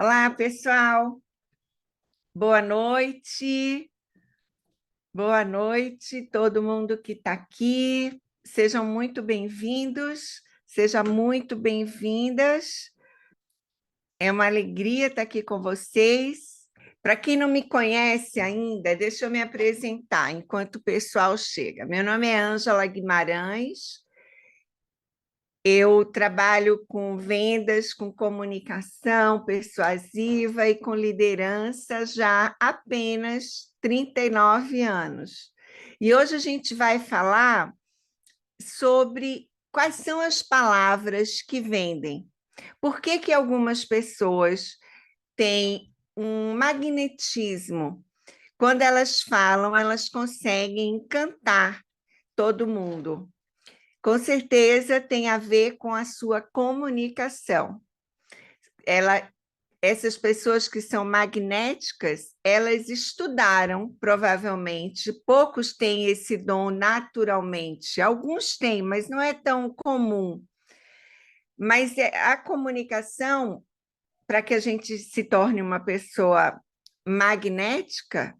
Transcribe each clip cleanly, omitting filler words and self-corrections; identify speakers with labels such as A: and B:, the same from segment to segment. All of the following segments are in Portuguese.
A: Olá, pessoal. Boa noite. Boa noite, todo mundo que está aqui. Sejam muito bem-vindos, sejam muito bem-vindas. É uma alegria estar aqui com vocês. Para quem não me conhece ainda, deixa eu me apresentar enquanto o pessoal chega. Meu nome é Ângela Guimarães. Eu trabalho com vendas, com comunicação persuasiva e com liderança já há apenas 39 anos. E hoje a gente vai falar sobre quais são as palavras que vendem. Por que que algumas pessoas têm um magnetismo? Quando elas falam, elas conseguem encantar todo mundo. Com certeza tem a ver com a sua comunicação. Essas pessoas que são magnéticas, elas estudaram, provavelmente, poucos têm esse dom naturalmente, alguns têm, mas não é tão comum. Mas a comunicação, para que a gente se torne uma pessoa magnética,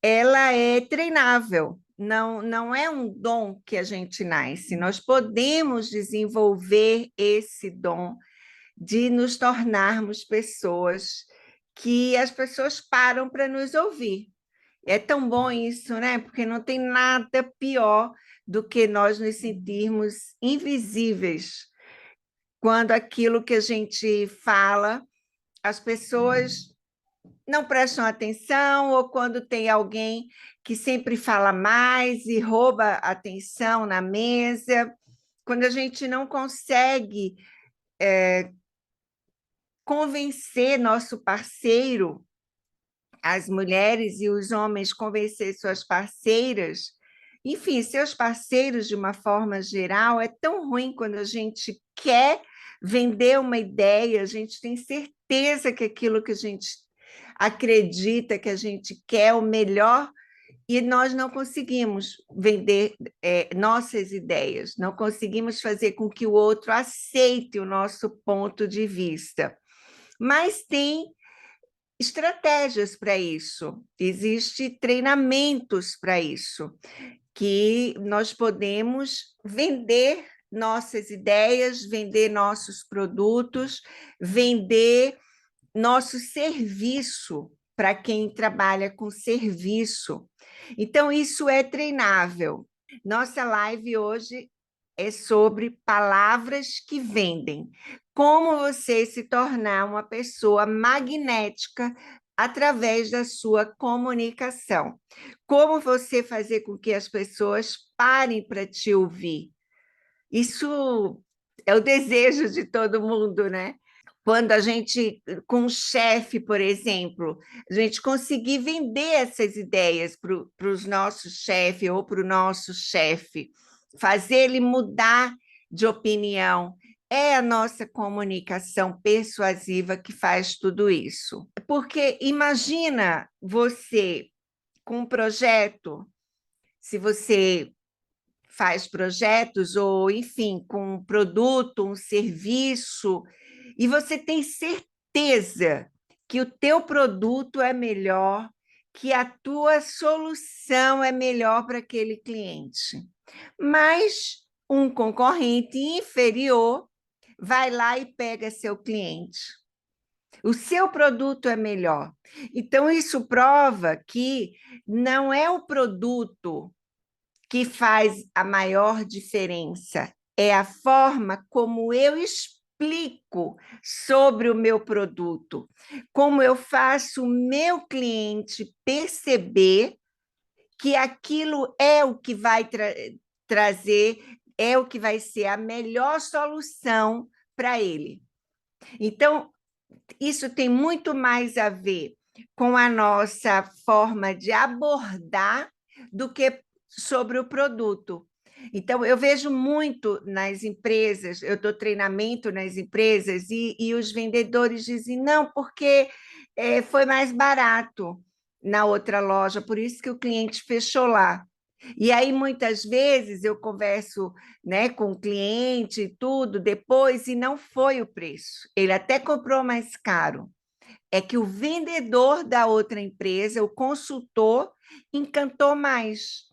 A: ela é treinável, não é um dom que a gente nasce. Nós podemos desenvolver esse dom de nos tornarmos pessoas que as pessoas param para nos ouvir. É tão bom isso, né? Porque não tem nada pior do que nós nos sentirmos invisíveis quando aquilo que a gente fala, as pessoas não prestam atenção, ou quando tem alguém que sempre fala mais e rouba a atenção na mesa, quando a gente não consegue convencer nosso parceiro, as mulheres e os homens convencer suas parceiras, enfim, seus parceiros de uma forma geral, é tão ruim quando a gente quer vender uma ideia, a gente tem certeza que aquilo que a gente acredita, que a gente quer é o melhor, e nós não conseguimos vender nossas ideias, não conseguimos fazer com que o outro aceite o nosso ponto de vista. Mas tem estratégias para isso, existem treinamentos para isso, que nós podemos vender nossas ideias, vender nossos produtos, vender nosso serviço para quem trabalha com serviço. Então, isso é treinável. Nossa live hoje é sobre palavras que vendem. Como você se tornar uma pessoa magnética através da sua comunicação. Como você fazer com que as pessoas parem para te ouvir. Isso é o desejo de todo mundo, né? Quando a gente, com um chefe, por exemplo, a gente conseguir vender essas ideias para os nossos chefes ou para o nosso chefe, fazer ele mudar de opinião, é a nossa comunicação persuasiva que faz tudo isso. Porque imagina você com um projeto, se você faz projetos ou, enfim, com um produto, um serviço, e você tem certeza que o teu produto é melhor, que a tua solução é melhor para aquele cliente. Mas um concorrente inferior vai lá e pega seu cliente. O seu produto é melhor. Então, isso prova que não é o produto que faz a maior diferença, é a forma como eu explico sobre o meu produto, como eu faço o meu cliente perceber que aquilo é o que vai trazer, é o que vai ser a melhor solução para ele. Então, isso tem muito mais a ver com a nossa forma de abordar do que sobre o produto. Então, eu vejo muito nas empresas, eu dou treinamento nas empresas e os vendedores dizem, não, porque foi mais barato na outra loja, por isso que o cliente fechou lá. E aí, muitas vezes, eu converso, né, com o cliente e tudo depois, e não foi o preço. Ele até comprou mais caro, é que o vendedor da outra empresa, o consultor, encantou mais.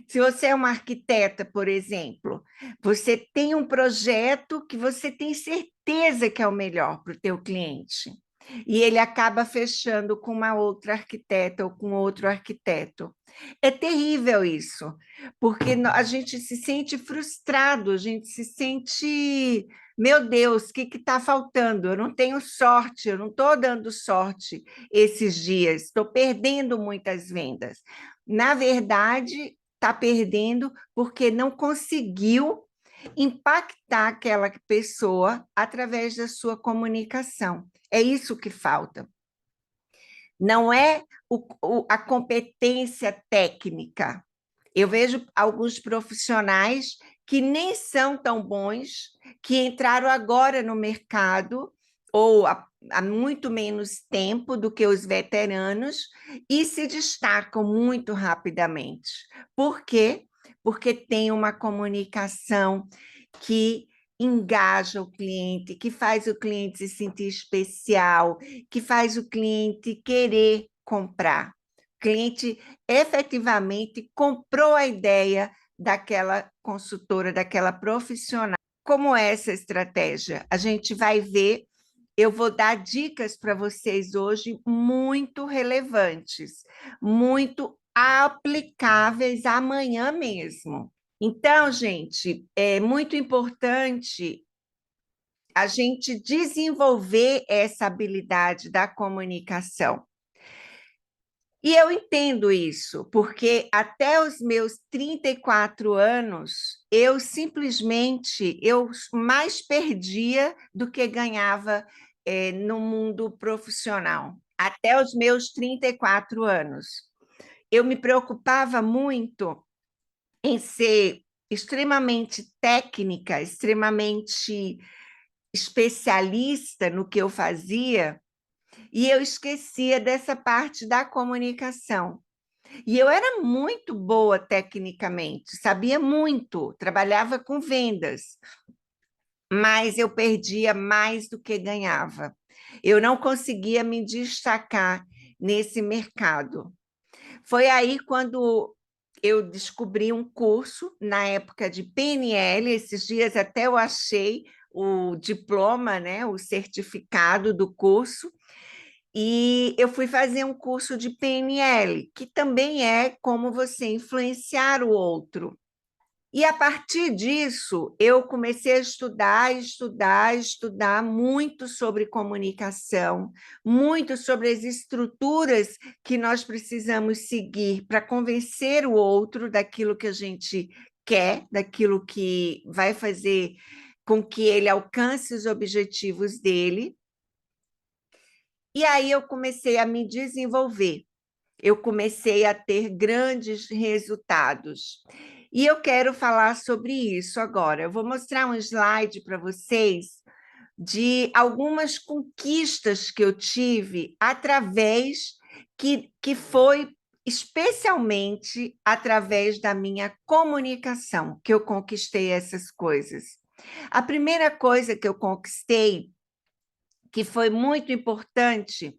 A: Se você é uma arquiteta, por exemplo, você tem um projeto que você tem certeza que é o melhor para o teu cliente. E ele acaba fechando com uma outra arquiteta ou com outro arquiteto. É terrível isso, porque a gente se sente frustrado, a gente se sente, meu Deus, o que está faltando? Eu não tenho sorte, eu não estou dando sorte esses dias, estou perdendo muitas vendas. Na verdade, está perdendo porque não conseguiu impactar aquela pessoa através da sua comunicação. É isso que falta. Não é a competência técnica. Eu vejo alguns profissionais que nem são tão bons, que entraram agora no mercado, ou há muito menos tempo do que os veteranos, e se destacam muito rapidamente. Por quê? Porque tem uma comunicação que engaja o cliente, que faz o cliente se sentir especial, que faz o cliente querer comprar. O cliente efetivamente comprou a ideia daquela consultora, daquela profissional. Como é essa estratégia? A gente vai ver, eu vou dar dicas para vocês hoje muito relevantes, muito aplicáveis amanhã mesmo. Então, gente, é muito importante a gente desenvolver essa habilidade da comunicação. E eu entendo isso, porque até os meus 34 anos, eu mais perdia do que ganhava no mundo profissional. Até os meus 34 anos. Eu me preocupava muito em ser extremamente técnica, extremamente especialista no que eu fazia, e eu esquecia dessa parte da comunicação. E eu era muito boa tecnicamente, sabia muito, trabalhava com vendas, mas eu perdia mais do que ganhava. Eu não conseguia me destacar nesse mercado. Foi aí quando eu descobri um curso na época de PNL, esses dias até eu achei o diploma, né, o certificado do curso, e eu fui fazer um curso de PNL, que também é como você influenciar o outro. E a partir disso, eu comecei a estudar muito sobre comunicação, muito sobre as estruturas que nós precisamos seguir para convencer o outro daquilo que a gente quer, daquilo que vai fazer com que ele alcance os objetivos dele. E aí eu comecei a me desenvolver. Eu comecei a ter grandes resultados. E eu quero falar sobre isso agora. Eu vou mostrar um slide para vocês de algumas conquistas que eu tive que foi especialmente através da minha comunicação que eu conquistei essas coisas. A primeira coisa que eu conquistei, que foi muito importante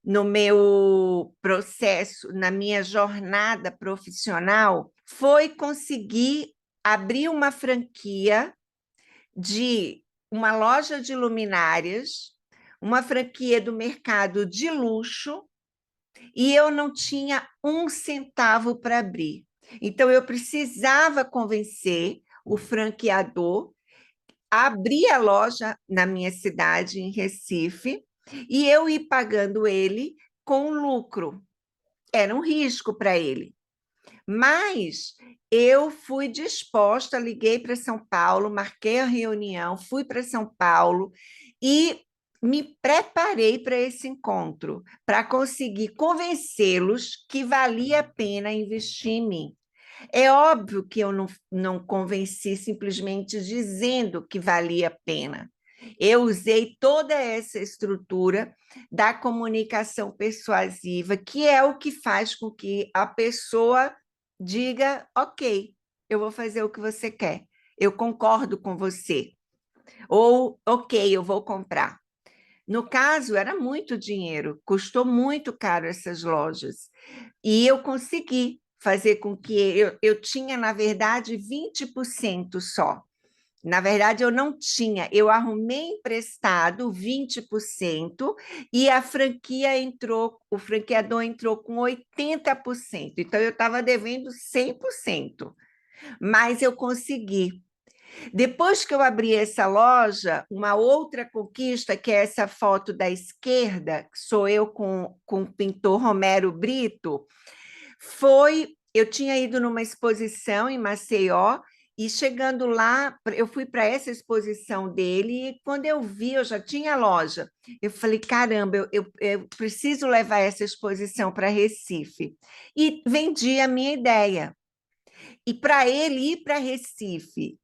A: no meu processo, na minha jornada profissional, foi conseguir abrir uma franquia de uma loja de luminárias, uma franquia do mercado de luxo, e eu não tinha um centavo para abrir. Então, eu precisava convencer o franqueador a abrir a loja na minha cidade, em Recife, e eu ir pagando ele com lucro. Era um risco para ele. Mas eu fui disposta, liguei para São Paulo, marquei a reunião, fui para São Paulo e me preparei para esse encontro, para conseguir convencê-los que valia a pena investir em mim. É óbvio que eu não convenci simplesmente dizendo que valia a pena. Eu usei toda essa estrutura da comunicação persuasiva, que é o que faz com que a pessoa diga: ok, eu vou fazer o que você quer, eu concordo com você, ou ok, eu vou comprar. No caso, era muito dinheiro, custou muito caro essas lojas. E eu consegui fazer com que eu tinha, na verdade, 20% só. Na verdade, eu não tinha, eu arrumei emprestado 20% e a franquia entrou, o franqueador entrou com 80%. Então, eu estava devendo 100%, mas eu consegui. Depois que eu abri essa loja, uma outra conquista, que é essa foto da esquerda, que sou eu com o pintor Romero Brito, foi, eu tinha ido numa exposição em Maceió, e chegando lá, eu fui para essa exposição dele, e quando eu vi, eu já tinha a loja. Eu falei, caramba, eu preciso levar essa exposição para Recife. E vendi a minha ideia. E para ele ir para Recife,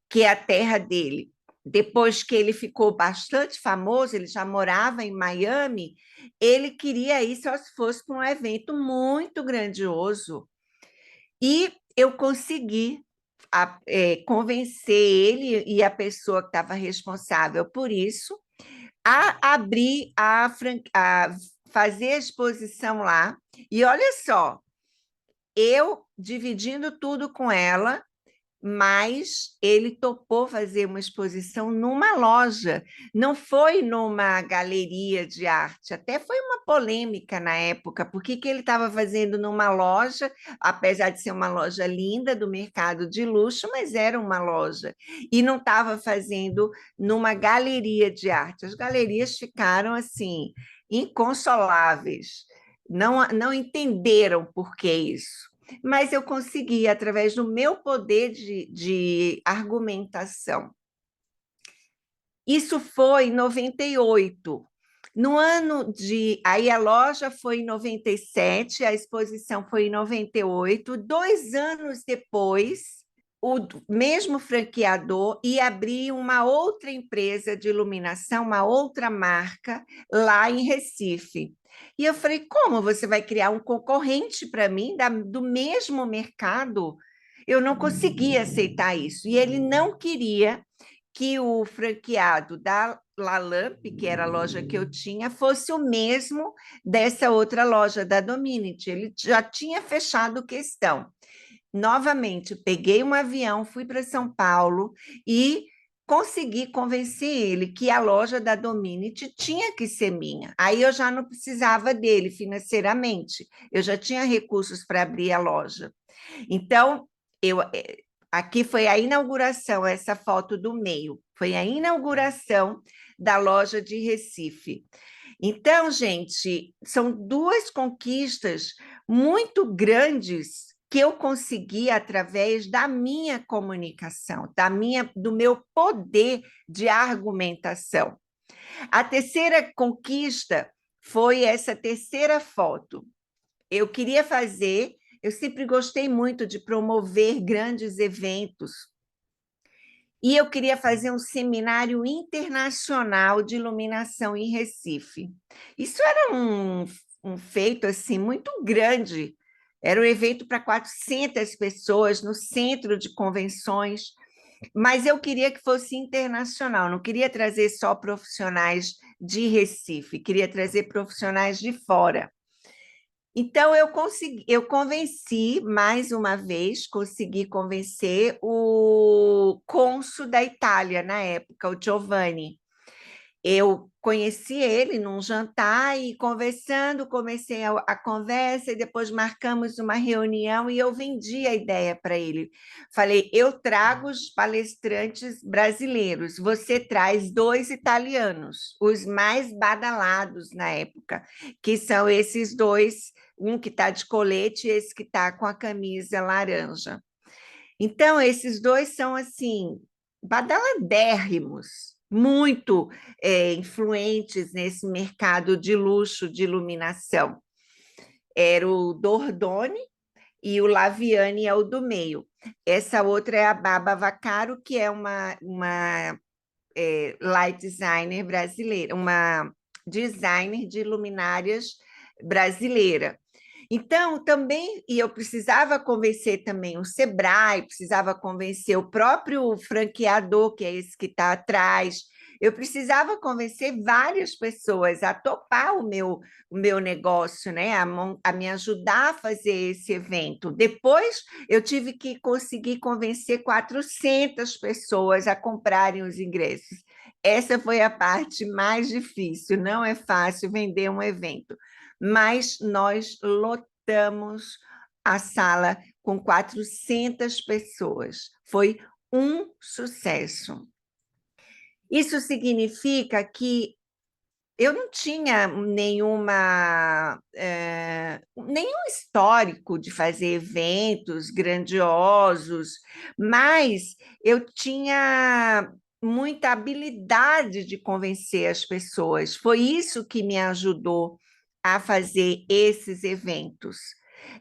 A: que é a terra dele, depois que ele ficou bastante famoso, ele já morava em Miami, ele queria ir só se fosse para um evento muito grandioso. E eu consegui convencer ele e a pessoa que estava responsável por isso a abrir a fazer a exposição lá. E olha só, eu dividindo tudo com ela, mas ele topou fazer uma exposição numa loja, não foi numa galeria de arte. Até foi uma polêmica na época, porque que ele estava fazendo numa loja, apesar de ser uma loja linda do mercado de luxo, mas era uma loja, e não estava fazendo numa galeria de arte. As galerias ficaram assim, inconsoláveis, não entenderam por que isso, mas eu consegui, através do meu poder de argumentação. Isso foi em 98. No ano de. Aí a loja foi em 97, a exposição foi em 98. 2 anos depois, o mesmo franqueador ia abrir uma outra empresa de iluminação, uma outra marca, lá em Recife. E eu falei, como você vai criar um concorrente para mim do mesmo mercado? Eu não conseguia aceitar isso. E ele não queria que o franqueado da Lalamp, que era a loja que eu tinha, fosse o mesmo dessa outra loja da Dominity. Ele já tinha fechado questão. Novamente, peguei um avião, fui para São Paulo e consegui convencer ele que a loja da Dominity tinha que ser minha. Aí eu já não precisava dele financeiramente, eu já tinha recursos para abrir a loja. Então, aqui foi a inauguração, essa foto do meio, foi a inauguração da loja de Recife. Então, gente, são duas conquistas muito grandes que eu consegui através da minha comunicação, do meu poder de argumentação. A terceira conquista foi essa terceira foto. Eu queria fazer, eu sempre gostei muito de promover grandes eventos, e eu queria fazer um seminário internacional de iluminação em Recife. Isso era um feito assim muito grande. Era um evento para 400 pessoas no centro de convenções, mas eu queria que fosse internacional, não queria trazer só profissionais de Recife, queria trazer profissionais de fora. Então, eu convenci, mais uma vez, consegui convencer o cônsul da Itália na época, o Giovanni. Eu conheci ele num jantar e conversando, comecei a conversa e depois marcamos uma reunião e eu vendi a ideia para ele. Falei, eu trago os palestrantes brasileiros, você traz 2 italianos, os mais badalados na época, que são esses dois, um que está de colete e esse que está com a camisa laranja. Então, esses dois são assim, badaladérrimos, muito influentes nesse mercado de luxo de iluminação. Era o Dordone e o Laviani é o do meio. Essa outra é a Baba Vaccaro, que é uma light designer brasileira, uma designer de luminárias brasileira. Então, também, e eu precisava convencer também o Sebrae, precisava convencer o próprio franqueador, que é esse que está atrás, eu precisava convencer várias pessoas a topar o meu negócio, né? A me ajudar a fazer esse evento. Depois, eu tive que conseguir convencer 400 pessoas a comprarem os ingressos. Essa foi a parte mais difícil. Não é fácil vender um evento, mas nós lotamos a sala com 400 pessoas. Foi um sucesso. Isso significa que eu não tinha nenhum histórico de fazer eventos grandiosos, mas eu tinha muita habilidade de convencer as pessoas. Foi isso que me ajudou a fazer esses eventos.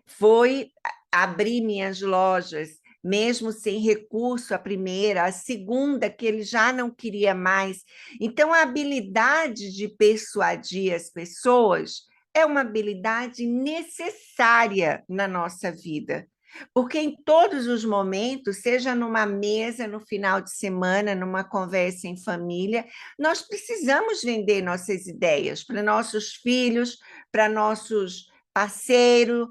A: Foi abrir minhas lojas, mesmo sem recurso à primeira, a segunda, que ele já não queria mais. Então, a habilidade de persuadir as pessoas é uma habilidade necessária na nossa vida. Porque em todos os momentos, seja numa mesa, no final de semana, numa conversa em família, nós precisamos vender nossas ideias para nossos filhos, para nosso parceiro,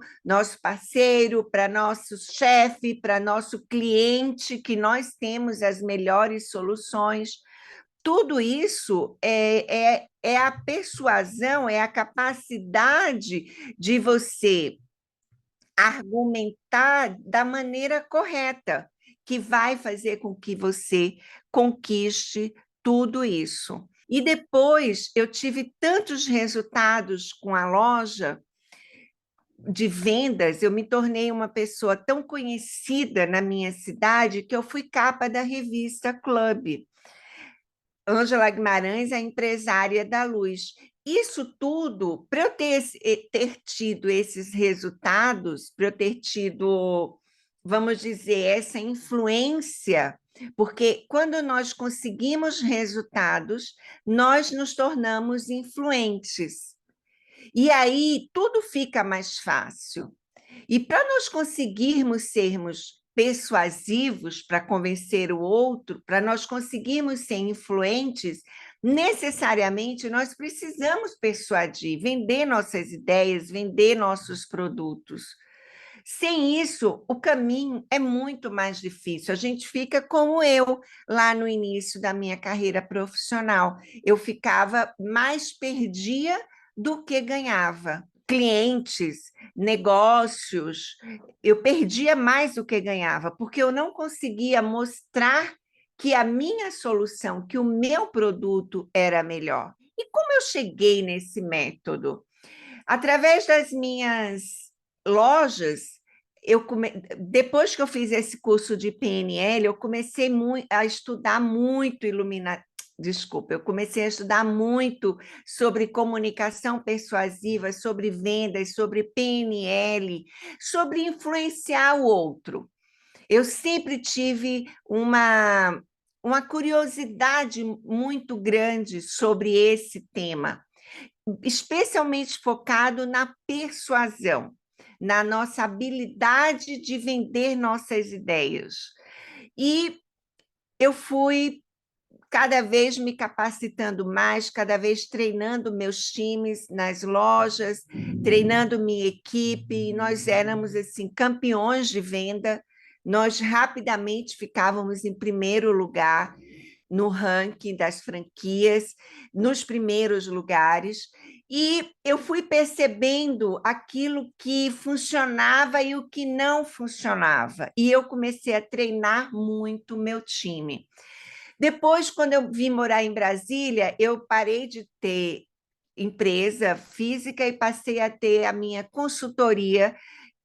A: para nosso chefe, para nosso cliente, que nós temos as melhores soluções. Tudo isso é a persuasão, é a capacidade de você argumentar da maneira correta, que vai fazer com que você conquiste tudo isso. E depois eu tive tantos resultados com a loja de vendas, eu me tornei uma pessoa tão conhecida na minha cidade que eu fui capa da revista Clube. Ângela Guimarães, a empresária da luz. Isso tudo, para eu ter tido esses resultados, para eu ter tido, vamos dizer, essa influência, porque quando nós conseguimos resultados, nós nos tornamos influentes. E aí tudo fica mais fácil. E para nós conseguirmos sermos persuasivos para convencer o outro, para nós conseguirmos ser influentes, necessariamente nós precisamos persuadir, vender nossas ideias, vender nossos produtos. Sem isso, o caminho é muito mais difícil. A gente fica como eu, lá no início da minha carreira profissional. Eu ficava mais perdia do que ganhava. Clientes, negócios, eu perdia mais do que ganhava, porque eu não conseguia mostrar que a minha solução, que o meu produto era melhor. E como eu cheguei nesse método? Através das minhas lojas, depois que eu fiz esse curso de PNL, eu comecei a estudar muito Desculpa, eu comecei a estudar muito sobre comunicação persuasiva, sobre vendas, sobre PNL, sobre influenciar o outro. Eu sempre tive uma curiosidade muito grande sobre esse tema, especialmente focado na persuasão, na nossa habilidade de vender nossas ideias. E eu fui cada vez me capacitando mais, cada vez treinando meus times nas lojas, treinando minha equipe. Nós éramos assim campeões de venda. Nós rapidamente ficávamos em primeiro lugar no ranking das franquias, nos primeiros lugares, e eu fui percebendo aquilo que funcionava e o que não funcionava. E eu comecei a treinar muito meu time. Depois, quando eu vim morar em Brasília, eu parei de ter empresa física e passei a ter a minha consultoria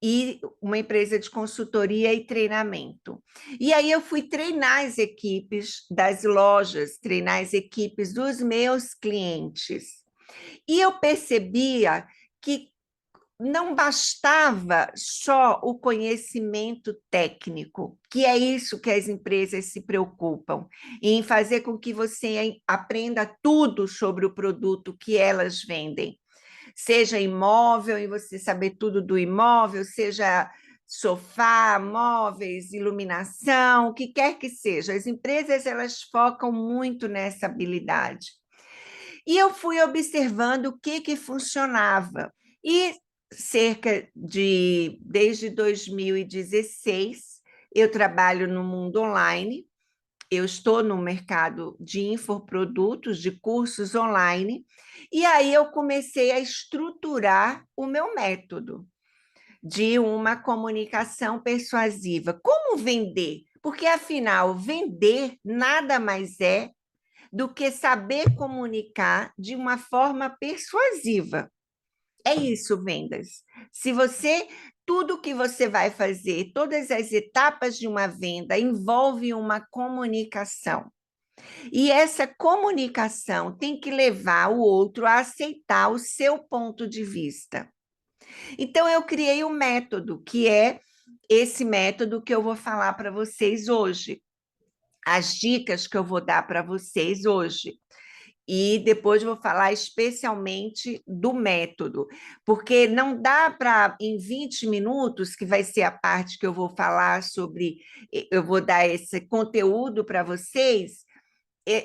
A: e uma empresa de consultoria e treinamento. E aí eu fui treinar as equipes das lojas, treinar as equipes dos meus clientes. E eu percebia que não bastava só o conhecimento técnico, que é isso que as empresas se preocupam, em fazer com que você aprenda tudo sobre o produto que elas vendem. Seja imóvel, e você saber tudo do imóvel, seja sofá, móveis, iluminação, o que quer que seja. As empresas elas focam muito nessa habilidade. E eu fui observando o que funcionava. E desde 2016, eu trabalho no mundo online, eu estou no mercado de infoprodutos, de cursos online, e aí eu comecei a estruturar o meu método de uma comunicação persuasiva. Como vender? Porque, afinal, vender nada mais é do que saber comunicar de uma forma persuasiva. É isso, vendas. Se você, tudo que você vai fazer, todas as etapas de uma venda envolve uma comunicação. E essa comunicação tem que levar o outro a aceitar o seu ponto de vista. Então, eu criei um método, que é esse método que eu vou falar para vocês hoje. As dicas que eu vou dar para vocês hoje. E depois vou falar especialmente do método, porque não dá para, em 20 minutos, que vai ser a parte que eu vou falar sobre, eu vou dar esse conteúdo para vocês,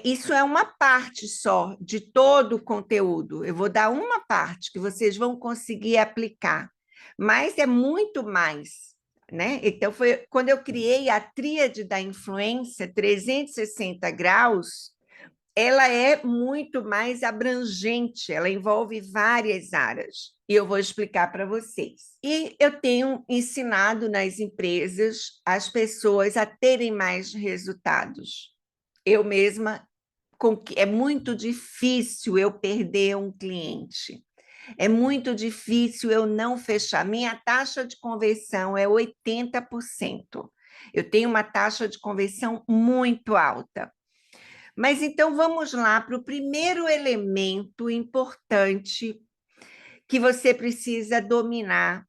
A: isso é uma parte só de todo o conteúdo. Eu vou dar uma parte que vocês vão conseguir aplicar, mas é muito mais, né? Então, foi quando eu criei a tríade da influência 360 graus, ela é muito mais abrangente, ela envolve várias áreas. E eu vou explicar para vocês. E eu tenho ensinado nas empresas as pessoas a terem mais resultados. Eu mesma, é muito difícil eu perder um cliente. É muito difícil eu não fechar. Minha taxa de conversão é 80%. Eu tenho uma taxa de conversão muito alta. Mas então vamos lá para o primeiro elemento importante que você precisa dominar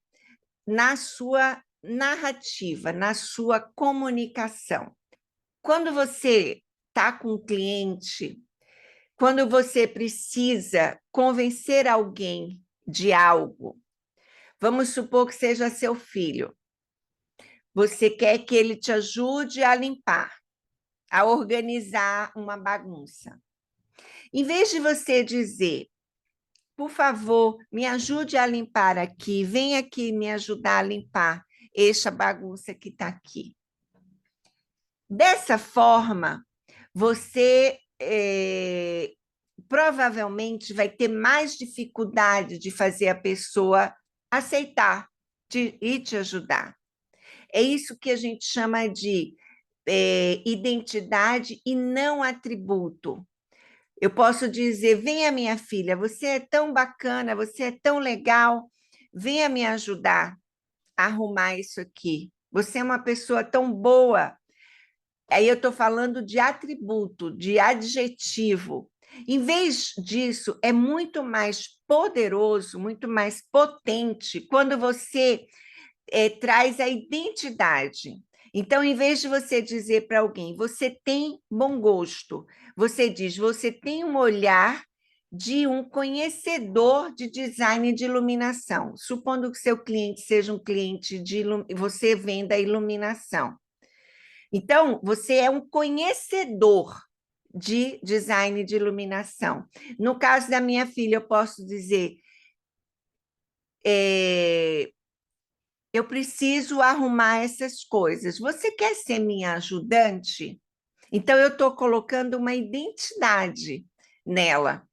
A: na sua narrativa, na sua comunicação. Quando você está com um cliente, quando você precisa convencer alguém de algo, vamos supor que seja seu filho, você quer que ele te ajude a limpar, a organizar uma bagunça. Em vez de você dizer, por favor, me ajude a limpar aqui, vem aqui me ajudar a limpar esta bagunça que está aqui. Dessa forma, você provavelmente vai ter mais dificuldade de fazer a pessoa aceitar e te ajudar. É isso que a gente chama de identidade e não atributo. Eu posso dizer, venha minha filha, você é tão bacana, você é tão legal, venha me ajudar a arrumar isso aqui. Você é uma pessoa tão boa. Aí eu estou falando de atributo, de adjetivo. Em vez disso, é muito mais poderoso, muito mais potente quando você traz a identidade. Então, em vez de você dizer para alguém, você tem bom gosto, você diz, você tem um olhar de um conhecedor de design de iluminação. Supondo que seu cliente seja um cliente você venda iluminação. Então, você é um conhecedor de design de iluminação. No caso da minha filha, eu posso dizer, eu preciso arrumar essas coisas. Você quer ser minha ajudante? Então, eu estou colocando uma identidade nela.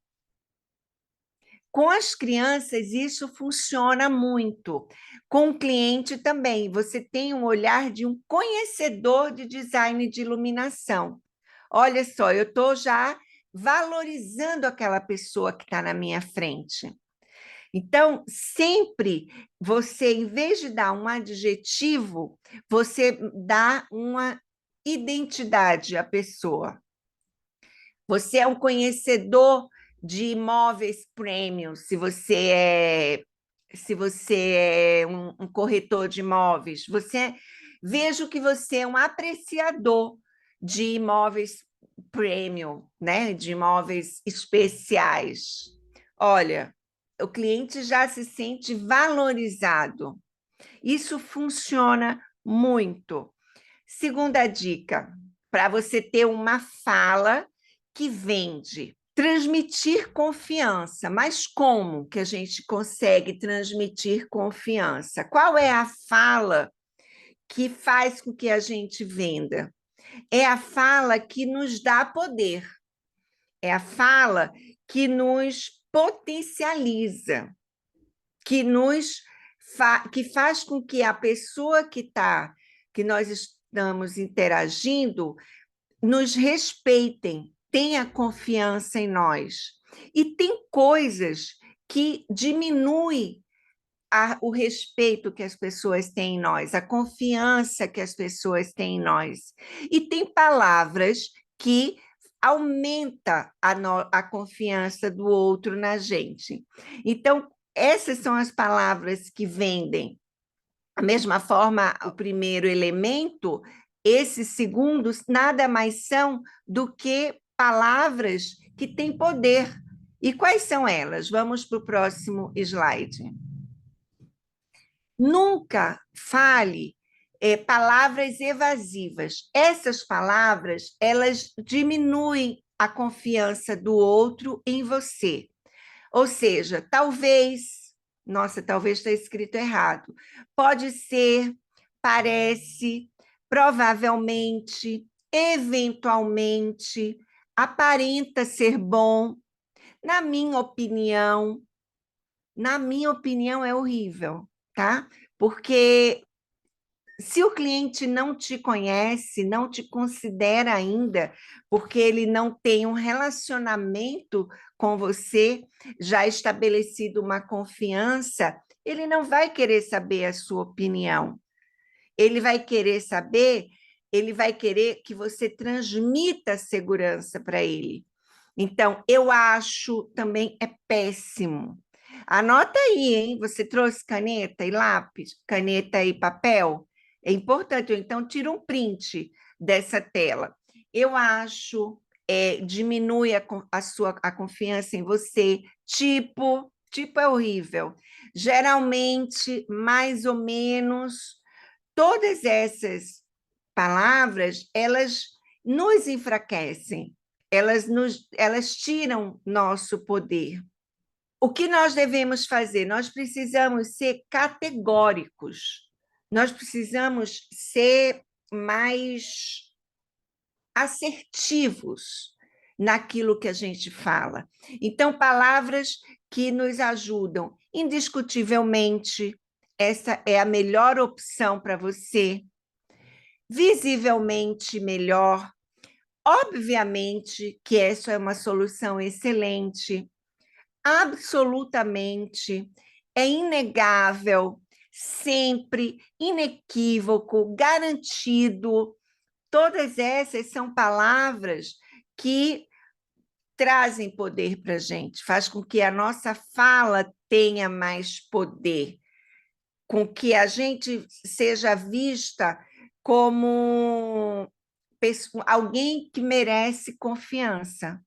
A: Com as crianças, isso funciona muito. Com o cliente também, você tem um olhar de um conhecedor de design de iluminação. Olha só, eu estou já valorizando aquela pessoa que está na minha frente. Então, sempre você, em vez de dar um adjetivo, você dá uma identidade à pessoa. Você é um conhecedor de imóveis premium, se você é um corretor de imóveis, vejo que você é um apreciador de imóveis premium, né? De imóveis especiais. Olha, o cliente já se sente valorizado. Isso funciona muito. Segunda dica, para você ter uma fala que vende. Transmitir confiança. Mas como que a gente consegue transmitir confiança? Qual é a fala que faz com que a gente venda? É a fala que nos dá poder. É a fala que nos potencializa, que faz com que a pessoa que nós estamos interagindo nos respeitem, tenha confiança em nós. E tem coisas que diminuem o respeito que as pessoas têm em nós, a confiança que as pessoas têm em nós. E tem palavras que aumenta a confiança do outro na gente. Então, essas são as palavras que vendem. Da mesma forma, o primeiro elemento, esses segundos, nada mais são do que palavras que têm poder. E quais são elas? Vamos para o próximo slide. Nunca fale palavras evasivas. Essas palavras, elas diminuem a confiança do outro em você. Ou seja, talvez está escrito errado. Pode ser, parece, provavelmente, eventualmente, aparenta ser bom. Na minha opinião é horrível, tá? Porque se o cliente não te conhece, não te considera ainda, porque ele não tem um relacionamento com você, já estabelecido uma confiança, ele não vai querer saber a sua opinião. Ele vai querer saber, ele vai querer que você transmita segurança para ele. Então, eu acho também é péssimo. Anota aí, hein? Você trouxe caneta e lápis, caneta e papel? É importante, então tira um print dessa tela. Eu acho, diminui a confiança em você. Tipo é horrível. Geralmente, mais ou menos, todas essas palavras, elas nos enfraquecem, elas tiram nosso poder. O que nós devemos fazer? Nós precisamos ser categóricos, nós precisamos ser mais assertivos naquilo que a gente fala. Então, palavras que nos ajudam, indiscutivelmente, essa é a melhor opção para você, visivelmente melhor. Obviamente que essa é uma solução excelente, absolutamente, é inegável, sempre, inequívoco, garantido. Todas essas são palavras que trazem poder para a gente, faz com que a nossa fala tenha mais poder, com que a gente seja vista como alguém que merece confiança,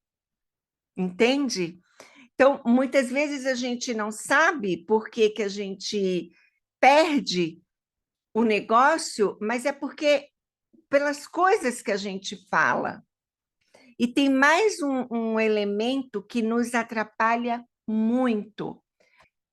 A: entende? Então, muitas vezes a gente não sabe por que que a gente perde o negócio, mas é porque pelas coisas que a gente fala. E tem mais um elemento que nos atrapalha muito,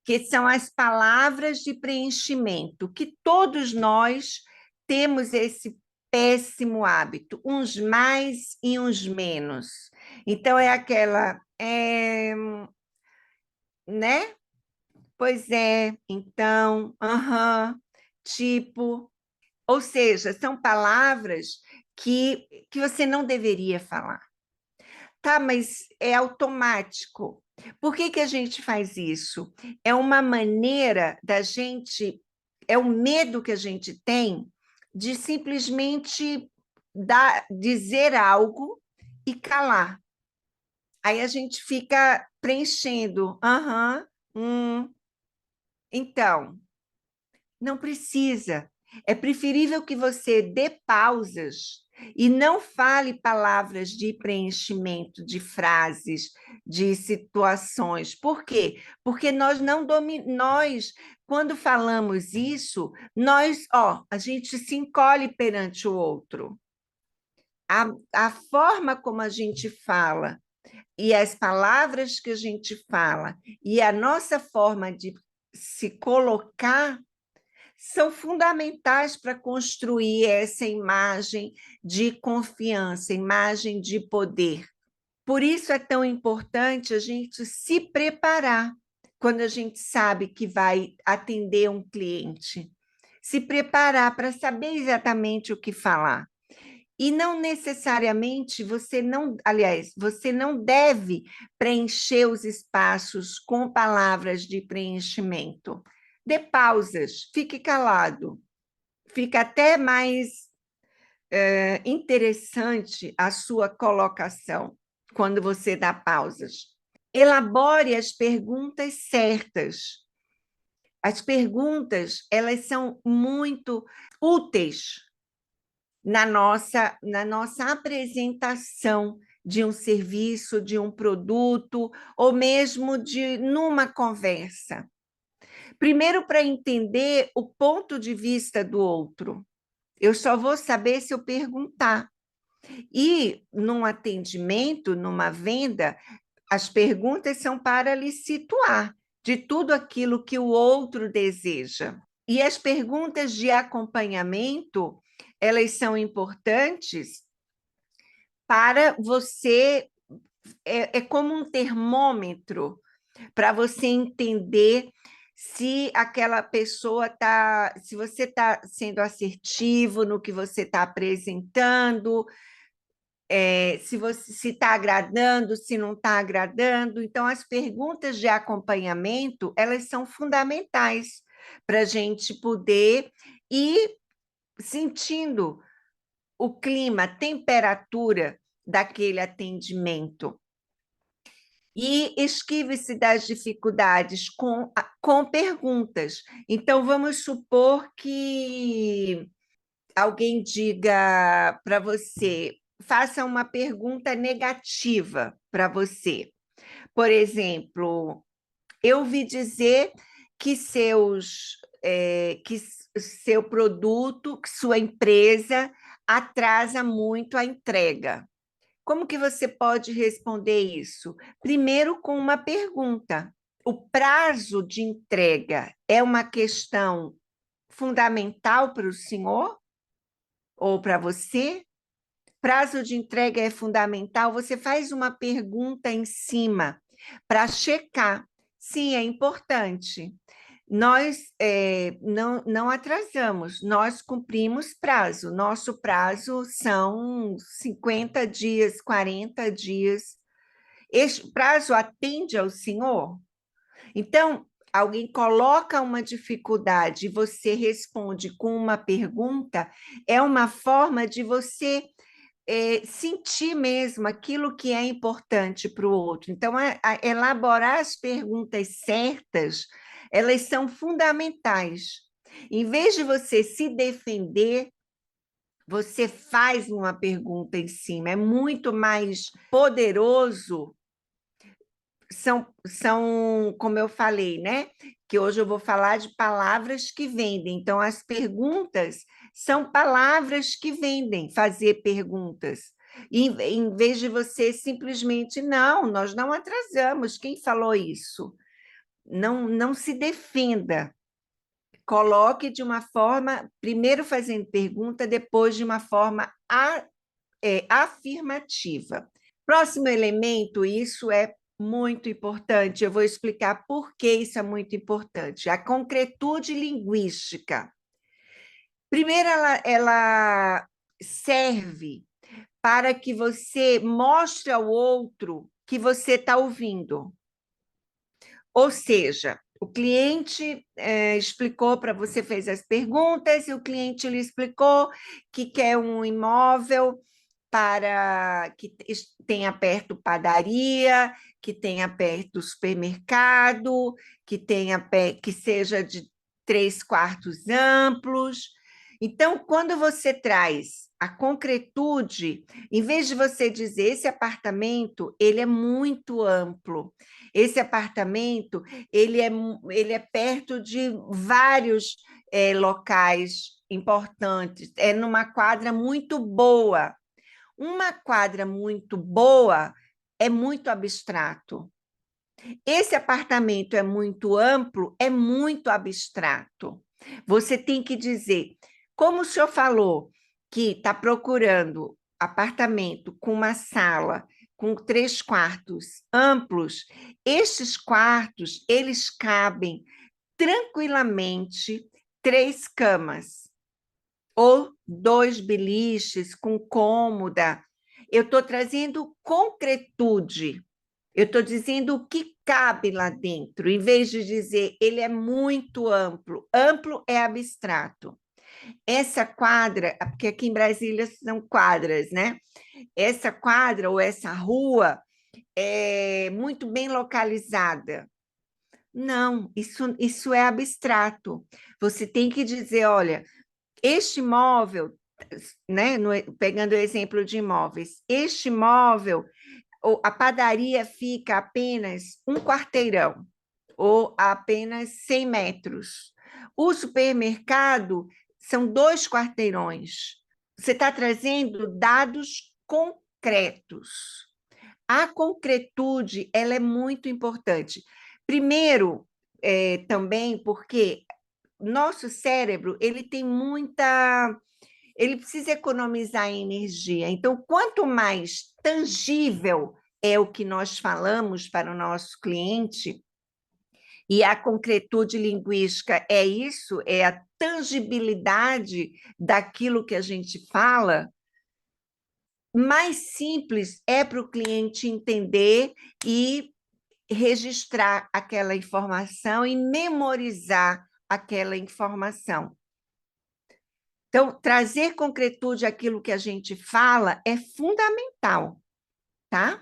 A: que são as palavras de preenchimento, que todos nós temos esse péssimo hábito, uns mais e uns menos. Então, é aquela, né? Pois é, então, aham, tipo, ou seja, são palavras que você não deveria falar. Tá, mas é automático. Por que que a gente faz isso? É uma maneira da gente, é o medo que a gente tem de simplesmente dizer algo e calar. Aí a gente fica preenchendo. Aham, então, não precisa. É preferível que você dê pausas e não fale palavras de preenchimento, de frases, de situações. Por quê? Porque nós Quando falamos isso, a gente se encolhe perante o outro. A forma como a gente fala e as palavras que a gente fala e a nossa forma de se colocar são fundamentais para construir essa imagem de confiança, imagem de poder. Por isso é tão importante a gente se preparar quando a gente sabe que vai atender um cliente. Se preparar para saber exatamente o que falar. E não necessariamente você não deve preencher os espaços com palavras de preenchimento. Dê pausas, fique calado. Fica até mais interessante a sua colocação quando você dá pausas. Elabore as perguntas certas. As perguntas, elas são muito úteis na nossa apresentação de um serviço, de um produto, ou mesmo numa conversa. Primeiro, para entender o ponto de vista do outro. Eu só vou saber se eu perguntar. E num atendimento, numa venda, as perguntas são para lhe situar de tudo aquilo que o outro deseja. E as perguntas de acompanhamento, elas são importantes para você, é como um termômetro para você entender se aquela pessoa está, se você está sendo assertivo no que você está apresentando, se você se está agradando, se não está agradando. Então, as perguntas de acompanhamento, elas são fundamentais para a gente poder ir sentindo o clima, a temperatura daquele atendimento. E esquive-se das dificuldades com perguntas. Então, vamos supor que alguém diga para você, faça uma pergunta negativa para você. Por exemplo, eu ouvi dizer que que seu produto, que sua empresa atrasa muito a entrega. Como que você pode responder isso? Primeiro, com uma pergunta. O prazo de entrega é uma questão fundamental para o senhor ou para você? Prazo de entrega é fundamental. Você faz uma pergunta em cima para checar. Sim, é importante. Nós não atrasamos, nós cumprimos prazo. Nosso prazo são 50 dias, 40 dias. Este prazo atende ao senhor? Então, alguém coloca uma dificuldade e você responde com uma pergunta, é uma forma de você sentir mesmo aquilo que é importante para o outro. Então, elaborar as perguntas certas, elas são fundamentais. Em vez de você se defender, você faz uma pergunta em cima. É muito mais poderoso. Como eu falei, né? Que hoje eu vou falar de palavras que vendem. Então, as perguntas são palavras que vendem, fazer perguntas. Em vez de você simplesmente, não, nós não atrasamos. Quem falou isso? Não se defenda. Coloque de uma forma, primeiro fazendo pergunta, depois de uma forma afirmativa. Próximo elemento, isso é muito importante, eu vou explicar por que isso é muito importante. A concretude linguística. Primeiro, ela serve para que você mostre ao outro que você está ouvindo. Ou seja, o cliente explicou para você, fez as perguntas, e o cliente lhe explicou que quer um imóvel para que tenha perto padaria, que tenha perto supermercado, que seja de 3 quartos amplos. Então, quando você traz a concretude, em vez de você dizer esse apartamento, ele é muito amplo, esse apartamento, ele é perto de vários locais importantes, é numa quadra muito boa. Uma quadra muito boa é muito abstrato. Esse apartamento é muito amplo, é muito abstrato. Você tem que dizer, como o senhor falou, que está procurando apartamento com uma sala, com 3 quartos amplos, estes quartos, eles cabem tranquilamente 3 camas ou 2 beliches com cômoda. Eu estou trazendo concretude. Eu estou dizendo o que cabe lá dentro, em vez de dizer ele é muito amplo. Amplo é abstrato. Essa quadra, porque aqui em Brasília são quadras, né? Essa quadra ou essa rua é muito bem localizada. Não, isso é abstrato. Você tem que dizer, olha, este imóvel, né? Pegando o exemplo de imóveis, este imóvel a padaria fica apenas 1 quarteirão, ou apenas 100 metros. O supermercado são 2 quarteirões. Você está trazendo dados concretos. A concretude, ela é muito importante. Primeiro, também porque nosso cérebro, ele tem muita... Ele precisa economizar energia. Então, quanto mais tangível é o que nós falamos para o nosso cliente, e a concretude linguística é isso, é a tangibilidade daquilo que a gente fala, mais simples é para o cliente entender e registrar aquela informação e memorizar aquela informação. Então, trazer concretude àquilo que a gente fala é fundamental, tá?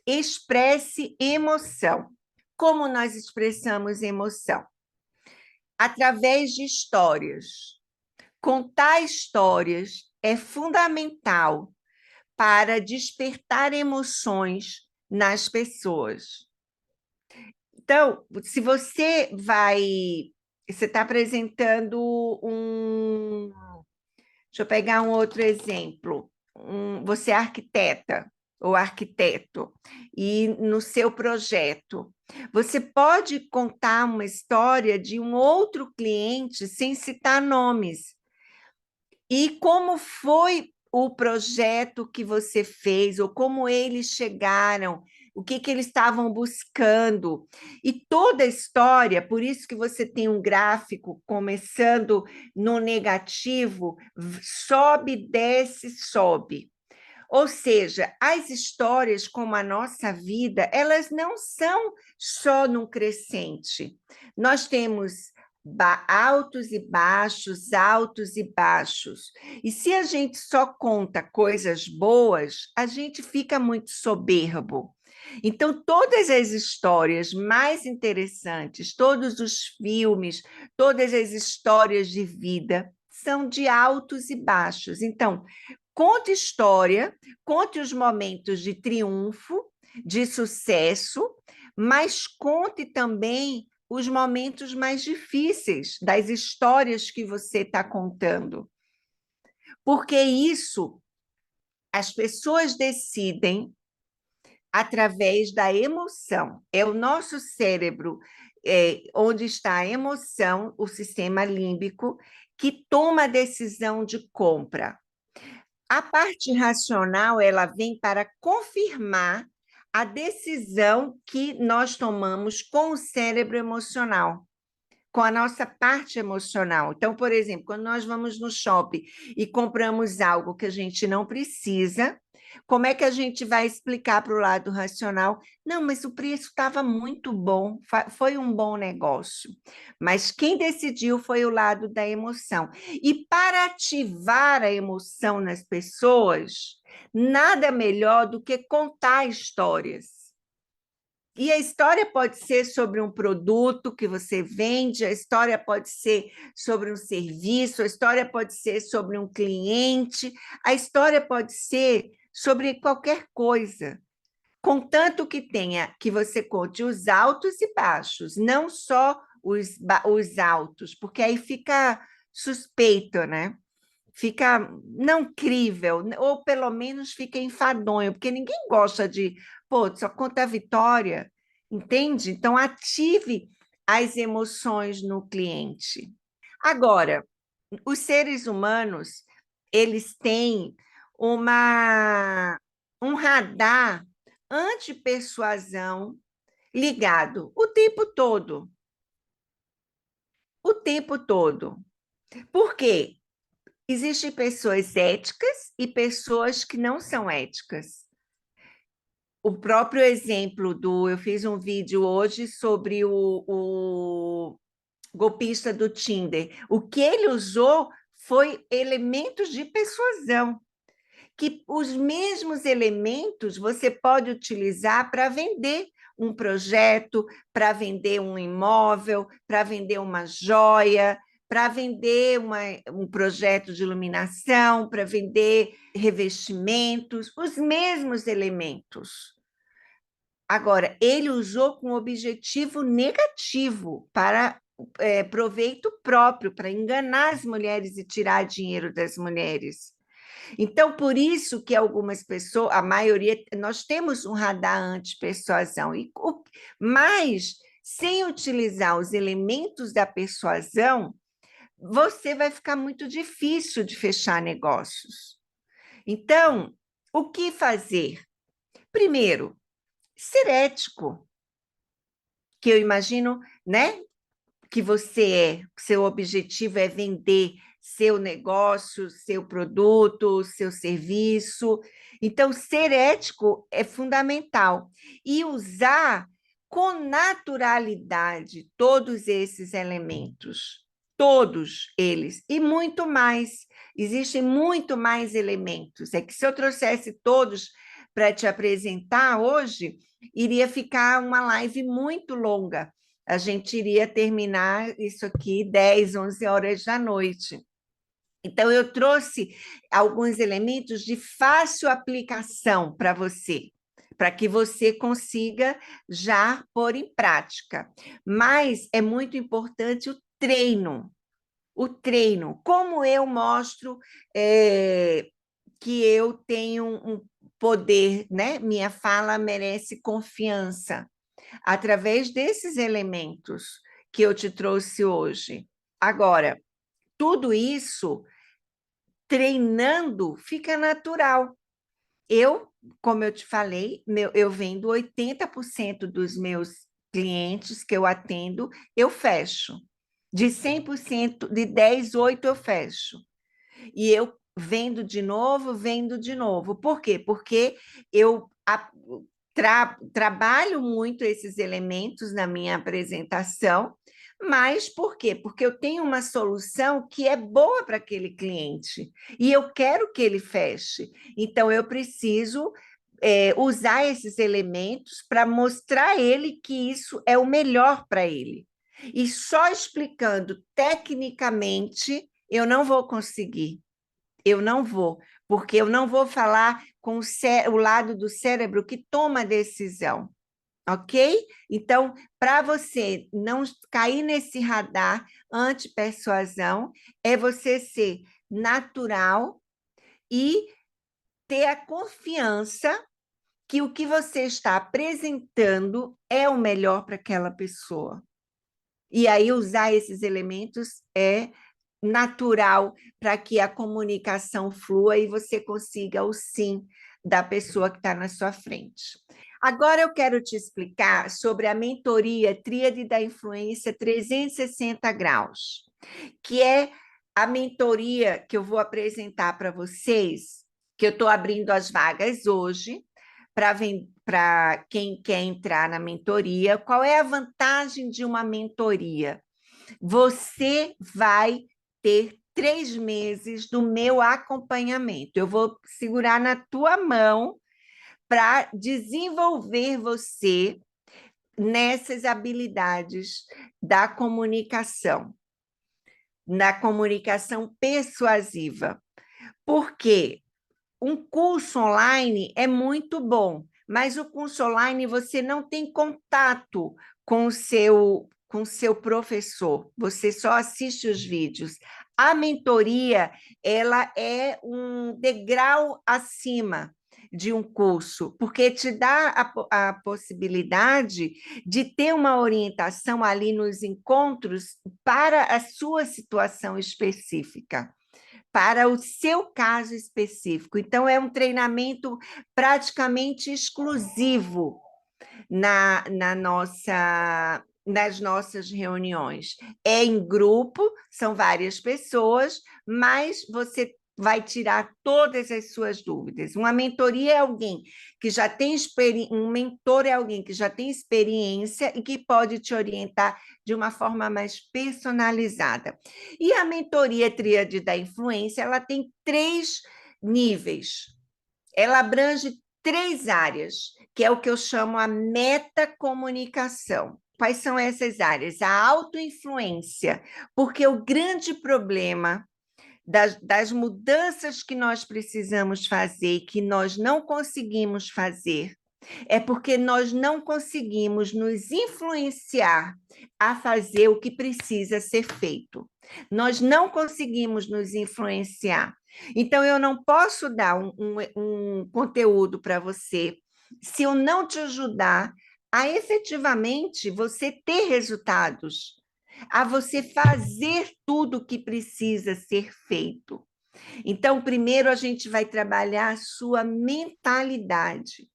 A: Expresse emoção. Como nós expressamos emoção? Através de histórias. Contar histórias é fundamental para despertar emoções nas pessoas. Então, se você está apresentando um... Deixa eu pegar um outro exemplo. Você é arquiteta ou arquiteto, e no seu projeto, você pode contar uma história de um outro cliente sem citar nomes. E como foi o projeto que você fez, ou como eles chegaram, o que, que eles estavam buscando. E toda a história, por isso que você tem um gráfico começando no negativo, sobe, desce, sobe. Ou seja, as histórias, como a nossa vida, elas não são só num crescente. Nós temos altos e baixos, altos e baixos. E se a gente só conta coisas boas, a gente fica muito soberbo. Então, todas as histórias mais interessantes, todos os filmes, todas as histórias de vida são de altos e baixos. Então, conte história, conte os momentos de triunfo, de sucesso, mas conte também os momentos mais difíceis das histórias que você está contando. Porque isso, as pessoas decidem através da emoção. É o nosso cérebro, onde está a emoção, o sistema límbico, que toma a decisão de compra. A parte racional, ela vem para confirmar a decisão que nós tomamos com o cérebro emocional, com a nossa parte emocional. Então, por exemplo, quando nós vamos no shopping e compramos algo que a gente não precisa, como é que a gente vai explicar para o lado racional? Não, mas o preço estava muito bom, foi um bom negócio. Mas quem decidiu foi o lado da emoção. E para ativar a emoção nas pessoas, nada melhor do que contar histórias. E a história pode ser sobre um produto que você vende, a história pode ser sobre um serviço, a história pode ser sobre um cliente, a história pode ser sobre qualquer coisa, contanto que tenha, que você conte os altos e baixos, não só os altos, porque aí fica suspeito, né? Fica não crível, ou pelo menos fica enfadonho, porque ninguém gosta de, pô, só conta a vitória, entende? Então, ative as emoções no cliente. Agora, os seres humanos, eles têm um radar anti-persuasão ligado o tempo todo. O tempo todo. Por quê? Existem pessoas éticas e pessoas que não são éticas. O próprio exemplo do... Eu fiz um vídeo hoje sobre o golpista do Tinder. O que ele usou foi elementos de persuasão, que os mesmos elementos você pode utilizar para vender um projeto, para vender um imóvel, para vender uma joia, para vender um projeto de iluminação, para vender revestimentos, os mesmos elementos. Agora, ele usou com objetivo negativo, para proveito próprio, para enganar as mulheres e tirar dinheiro das mulheres. Então, por isso que algumas pessoas, a maioria, nós temos um radar anti-persuasão, mas sem utilizar os elementos da persuasão, você vai ficar muito difícil de fechar negócios. Então, o que fazer? Primeiro, ser ético, que eu imagino, né, que você seu objetivo é vender seu negócio, seu produto, seu serviço. Então, ser ético é fundamental. E usar com naturalidade todos esses elementos, todos eles, e muito mais. Existem muito mais elementos. É que se eu trouxesse todos para te apresentar hoje, iria ficar uma live muito longa. A gente iria terminar isso aqui 10, 11 horas da noite. Então, eu trouxe alguns elementos de fácil aplicação para você, para que você consiga já pôr em prática. Mas é muito importante o treino. O treino, como eu mostro que eu tenho um poder, né? Minha fala merece confiança através desses elementos que eu te trouxe hoje. Agora, tudo isso treinando fica natural. Eu, como eu te falei, eu vendo 80% dos meus clientes que eu atendo, eu fecho. De 100%, de 10, 8 eu fecho. E eu vendo de novo. Por quê? Porque eu trabalho muito esses elementos na minha apresentação, mas por quê? Porque eu tenho uma solução que é boa para aquele cliente e eu quero que ele feche. Então, eu preciso usar esses elementos para mostrar a ele que isso é o melhor para ele. E só explicando tecnicamente, eu não vou conseguir. Eu não vou, porque eu não vou falar com o lado do cérebro que toma a decisão, ok? Então, para você não cair nesse radar anti-persuasão, é você ser natural e ter a confiança que o que você está apresentando é o melhor para aquela pessoa. E aí usar esses elementos é natural para que a comunicação flua e você consiga o sim da pessoa que está na sua frente. Agora eu quero te explicar sobre a mentoria Tríade da Influência 360 graus, que é a mentoria que eu vou apresentar para vocês, que eu estou abrindo as vagas hoje, para quem quer entrar na mentoria. Qual é a vantagem de uma mentoria? Você vai ter 3 meses do meu acompanhamento. Eu vou segurar na tua mão para desenvolver você nessas habilidades da comunicação, na comunicação persuasiva. Porque um curso online é muito bom, mas o curso online você não tem contato com o seu professor, você só assiste os vídeos. A mentoria, ela é um degrau acima de um curso, porque te dá a possibilidade de ter uma orientação ali nos encontros para a sua situação específica, para o seu caso específico. Então, é um treinamento praticamente exclusivo nas nossas reuniões. É em grupo, são várias pessoas, mas você vai tirar todas as suas dúvidas. Uma mentoria é alguém que já tem experiência, um mentor é alguém que já tem experiência e que pode te orientar de uma forma mais personalizada. E a mentoria Tríade da Influência, ela tem 3 níveis. Ela abrange 3 áreas, que é o que eu chamo a metacomunicação. Quais são essas áreas? A autoinfluência, porque o grande problema das mudanças que nós precisamos fazer, que nós não conseguimos fazer, é porque nós não conseguimos nos influenciar a fazer o que precisa ser feito. Nós não conseguimos nos influenciar. Então, eu não posso dar um conteúdo para você se eu não te ajudar a efetivamente você ter resultados, a você fazer tudo o que precisa ser feito. Então, primeiro a gente vai trabalhar a sua mentalidade.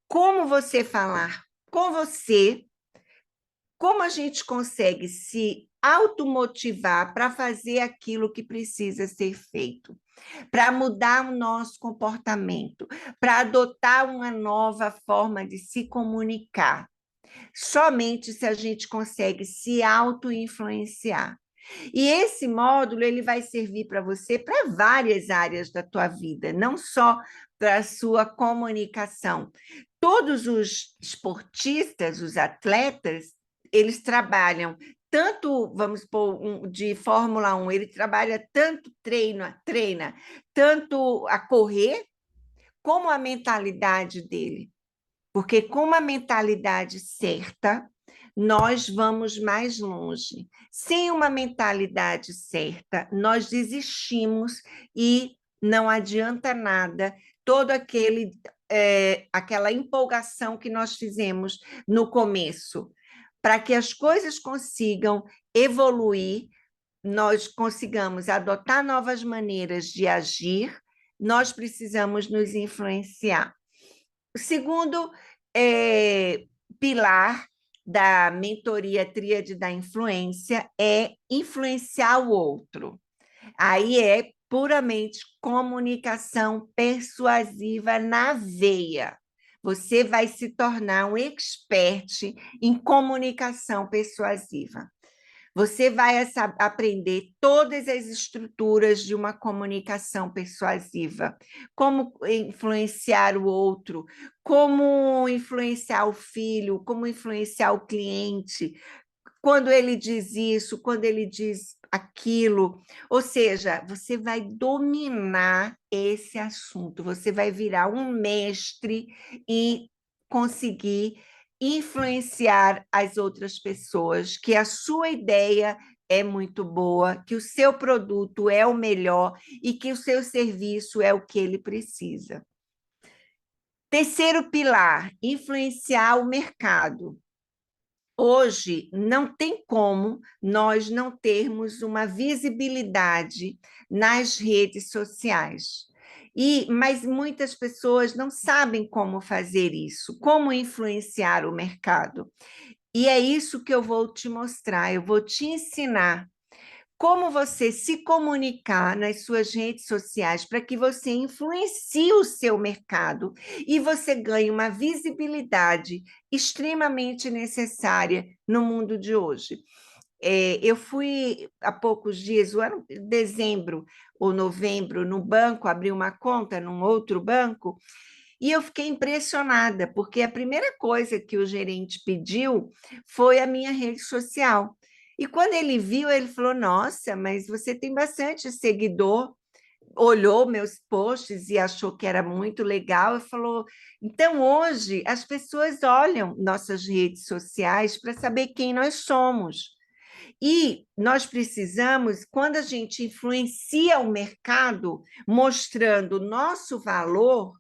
A: Como você falar com você, como a gente consegue se automotivar para fazer aquilo que precisa ser feito, para mudar o nosso comportamento, para adotar uma nova forma de se comunicar. Somente se a gente consegue se auto-influenciar. E esse módulo ele vai servir para você para várias áreas da tua vida, não só para a sua comunicação. Todos os esportistas, os atletas, eles trabalham tanto, vamos supor, de Fórmula 1, ele trabalha tanto treina tanto a correr, como a mentalidade dele. Porque com uma mentalidade certa, nós vamos mais longe. Sem uma mentalidade certa, nós desistimos e não adianta nada todo aquela empolgação que nós fizemos no começo. Para que as coisas consigam evoluir, nós consigamos adotar novas maneiras de agir, nós precisamos nos influenciar. O segundo pilar da mentoria Tríade da Influência é influenciar o outro. Aí é puramente comunicação persuasiva na veia. Você vai se tornar um expert em comunicação persuasiva. Você vai aprender todas as estruturas de uma comunicação persuasiva, como influenciar o outro, como influenciar o filho, como influenciar o cliente, quando ele diz isso, quando ele diz aquilo. Ou seja, você vai dominar esse assunto, você vai virar um mestre e conseguir influenciar as outras pessoas, que a sua ideia é muito boa, que o seu produto é o melhor e que o seu serviço é o que ele precisa. Terceiro pilar, influenciar o mercado. Hoje, não tem como nós não termos uma visibilidade nas redes sociais. Mas muitas pessoas não sabem como fazer isso, como influenciar o mercado. E é isso que eu vou te mostrar, eu vou te ensinar como você se comunicar nas suas redes sociais para que você influencie o seu mercado e você ganhe uma visibilidade extremamente necessária no mundo de hoje. Eu fui há poucos dias, o ano dezembro ou novembro, no banco, abri uma conta num outro banco E eu fiquei impressionada, porque a primeira coisa que o gerente pediu foi a minha rede social. E quando ele viu, ele falou: Nossa, mas você tem bastante seguidor. Olhou meus posts e achou que era muito legal e falou: Então, hoje, as pessoas olham nossas redes sociais para saber quem nós somos. E nós precisamos, quando a gente influencia o mercado, mostrando o nosso valor,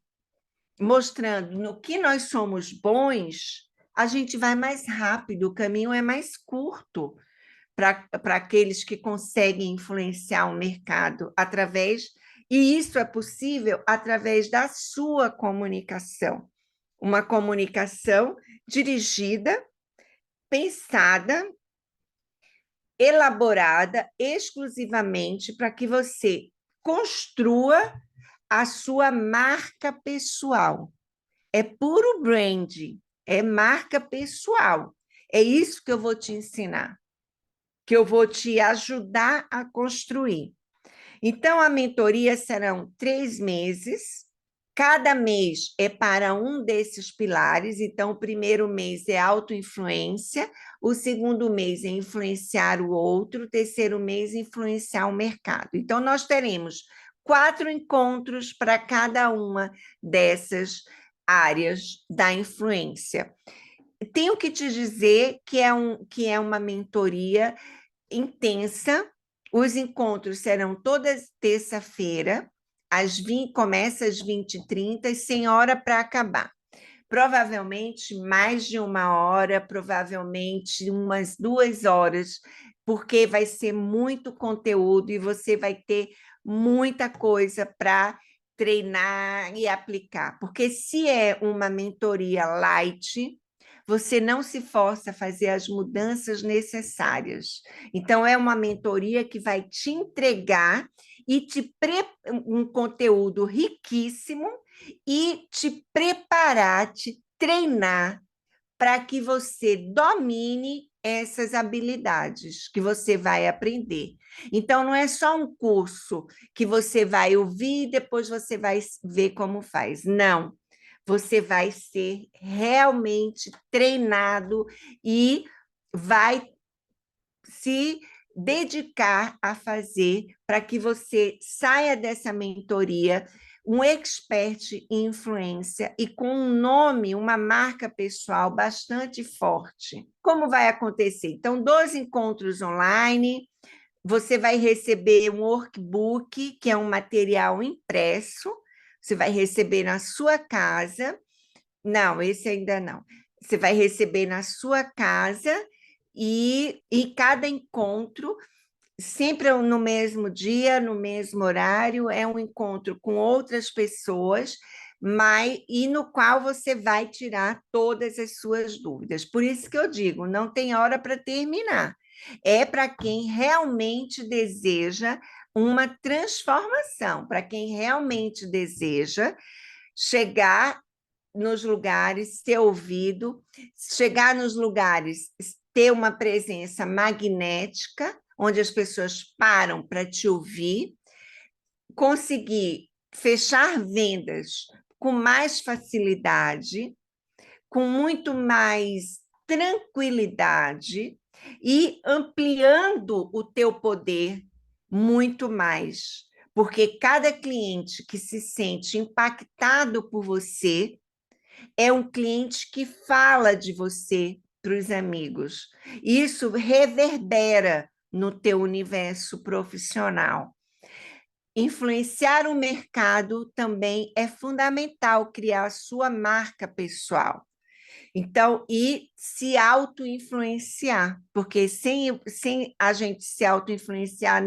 A: mostrando no que nós somos bons, a gente vai mais rápido, o caminho é mais curto para aqueles que conseguem influenciar o mercado através, e isso é possível através da sua comunicação. Uma comunicação dirigida, pensada, elaborada exclusivamente para que você construa a sua marca pessoal. É puro branding, é marca pessoal. É isso que eu vou te ensinar, que eu vou te ajudar a construir. Então, a mentoria serão 3 meses, cada mês é para um desses pilares. Então, o primeiro mês é autoinfluência, o segundo mês é influenciar o outro, o terceiro mês influenciar o mercado. Então, nós teremos 4 encontros para cada uma dessas áreas da influência. Tenho que te dizer que é uma mentoria intensa. Os encontros serão todas terça-feira, começa às 20h30 e sem hora para acabar. Provavelmente mais de 1 hora, provavelmente umas 2 horas, porque vai ser muito conteúdo e você vai ter muita coisa para treinar e aplicar. Porque se é uma mentoria light, você não se força a fazer as mudanças necessárias. Então, é uma mentoria que vai te entregar um conteúdo riquíssimo e te preparar, te treinar para que você domine essas habilidades que você vai aprender. Então, não é só um curso que você vai ouvir e depois você vai ver como faz. Não. Você vai ser realmente treinado e vai se dedicar a fazer para que você saia dessa mentoria um expert em influência e com um nome, uma marca pessoal bastante forte. Como vai acontecer? Então, 12 encontros online, você vai receber um workbook, que é um material impresso, você vai receber na sua casa. Não, esse ainda não. Você vai receber na sua casa e cada encontro, sempre no mesmo dia, no mesmo horário, é um encontro com outras pessoas, e no qual você vai tirar todas as suas dúvidas. Por isso que eu digo, não tem hora para terminar. É para quem realmente deseja uma transformação, para quem realmente deseja chegar nos lugares, ser ouvido, chegar nos lugares, ter uma presença magnética, onde as pessoas param para te ouvir, conseguir fechar vendas com mais facilidade, com muito mais tranquilidade e ampliando o teu poder muito mais, porque cada cliente que se sente impactado por você é um cliente que fala de você para os amigos. Isso reverbera no teu universo profissional. Influenciar o mercado também é fundamental, criar a sua marca pessoal. Então, e se auto-influenciar, porque sem a gente se auto-influenciar,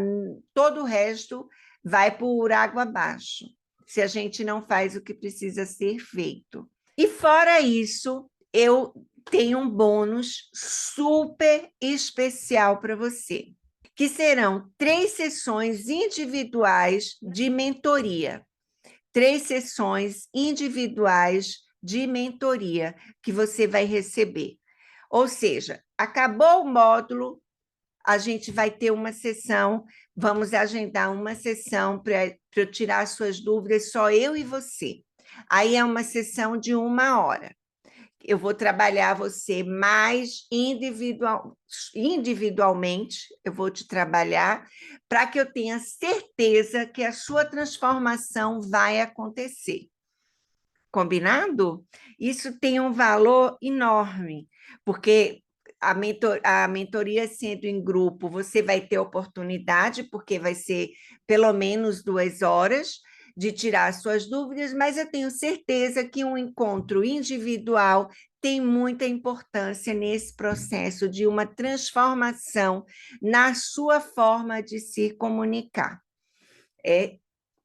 A: todo o resto vai por água abaixo, se a gente não faz o que precisa ser feito. E fora isso, eu tenho um bônus super especial para você, que serão 3 sessões individuais de mentoria. 3 sessões individuais de mentoria que você vai receber. Ou seja, acabou o módulo, a gente vai ter uma sessão, vamos agendar uma sessão para eu tirar suas dúvidas, só eu e você. Aí é uma sessão de 1 hora. Eu vou trabalhar você mais individualmente, eu vou te trabalhar para que eu tenha certeza que a sua transformação vai acontecer. Combinado? Isso tem um valor enorme, porque a mentoria sendo em grupo, você vai ter oportunidade, porque vai ser pelo menos 2 horas de tirar suas dúvidas, mas eu tenho certeza que um encontro individual tem muita importância nesse processo de uma transformação na sua forma de se comunicar. É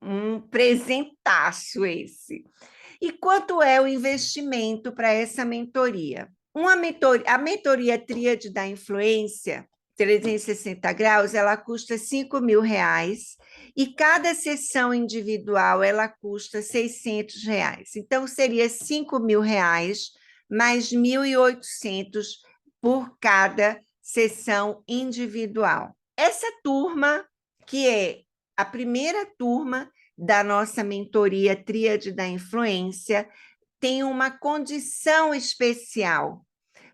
A: um presentaço esse. E quanto é o investimento para essa mentoria? A mentoria Tríade da Influência, 360 graus, ela custa R$ 5.000 e cada sessão individual ela custa R$ 600. Então, seria R$ 5.000 mais 1.800 por cada sessão individual. Essa turma, que é a primeira turma da nossa mentoria Tríade da Influência, tem uma condição especial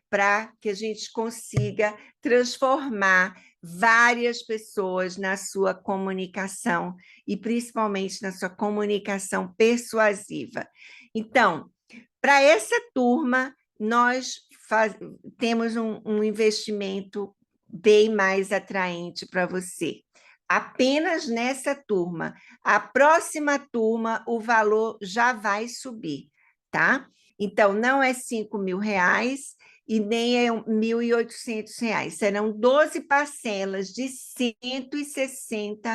A: para que a gente consiga transformar várias pessoas na sua comunicação e principalmente na sua comunicação persuasiva. Então, para essa turma, nós temos um investimento bem mais atraente para você. Apenas nessa turma. A próxima turma, o valor já vai subir, tá? Então, não é R$ 5.000 e nem é R$ 1.800. Serão 12 parcelas de R$ 160.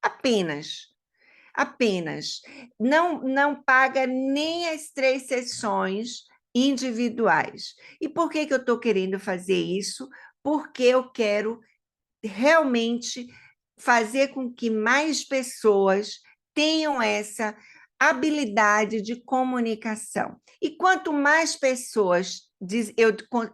A: Apenas. Não paga nem as 3 sessões individuais. E por que eu estou querendo fazer isso? Porque eu quero realmente fazer com que mais pessoas tenham essa habilidade de comunicação. E quanto mais pessoas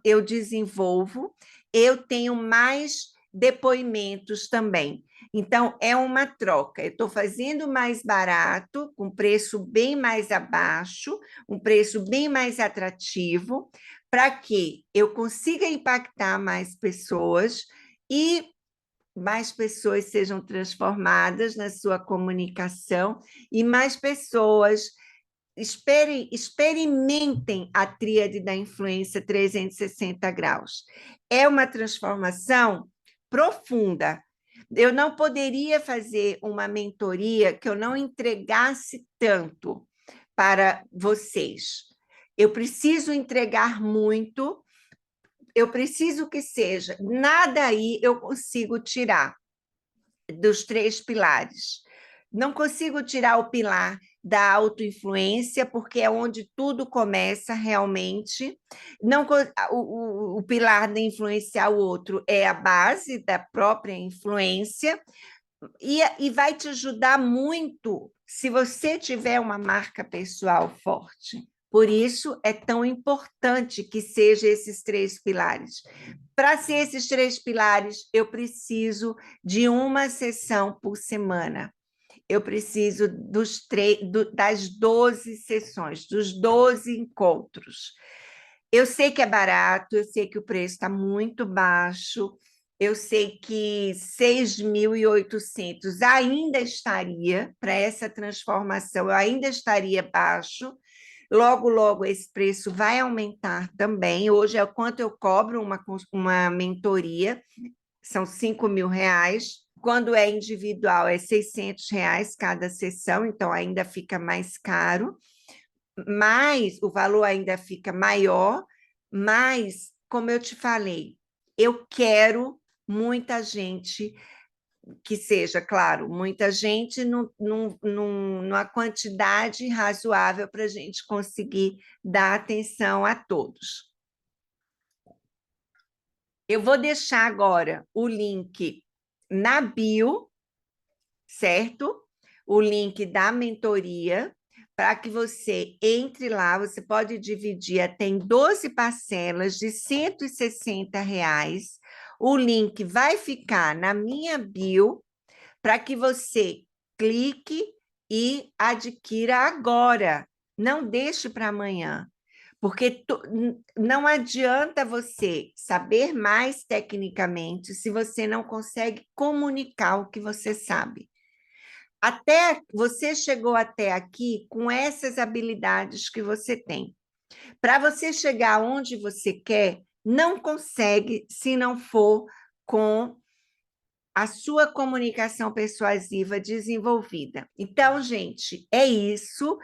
A: eu desenvolvo, eu tenho mais depoimentos também. Então, é uma troca. Eu estou fazendo mais barato, com preço bem mais abaixo, um preço bem mais atrativo, para que eu consiga impactar mais pessoas e mais pessoas sejam transformadas na sua comunicação e mais pessoas experimentem a tríade da influência 360 graus. É uma transformação profunda. Eu não poderia fazer uma mentoria que eu não entregasse tanto para vocês. Eu preciso entregar muito, eu preciso que seja, nada aí eu consigo tirar dos 3 pilares. Não consigo tirar o pilar da autoinfluência, porque é onde tudo começa realmente. Não, o pilar de influenciar o outro é a base da própria influência, e vai te ajudar muito se você tiver uma marca pessoal forte. Por isso, é tão importante que sejam esses 3 pilares. Para ser esses 3 pilares, eu preciso de uma sessão por semana. Eu preciso das 12 sessões, dos 12 encontros. Eu sei que é barato, eu sei que o preço está muito baixo, eu sei que 6.800 ainda estaria para essa transformação, eu ainda estaria baixo. Logo, logo, esse preço vai aumentar também. Hoje é quanto eu cobro uma mentoria, são R$ 5.000. Quando é individual, é R$ 600 cada sessão, então ainda fica mais caro, mas o valor ainda fica maior, mas, como eu te falei, eu quero muita gente que seja, claro, muita gente numa quantidade razoável para a gente conseguir dar atenção a todos. Eu vou deixar agora o link na bio, certo? O link da mentoria, para que você entre lá, você pode dividir até em 12 parcelas de R$ 160. O link vai ficar na minha bio, para que você clique e adquira agora. Não deixe para amanhã, porque não adianta você saber mais tecnicamente se você não consegue comunicar o que você sabe. Até você chegou até aqui com essas habilidades que você tem. Para você chegar onde você quer, não consegue se não for com a sua comunicação persuasiva desenvolvida. Então, gente, é isso.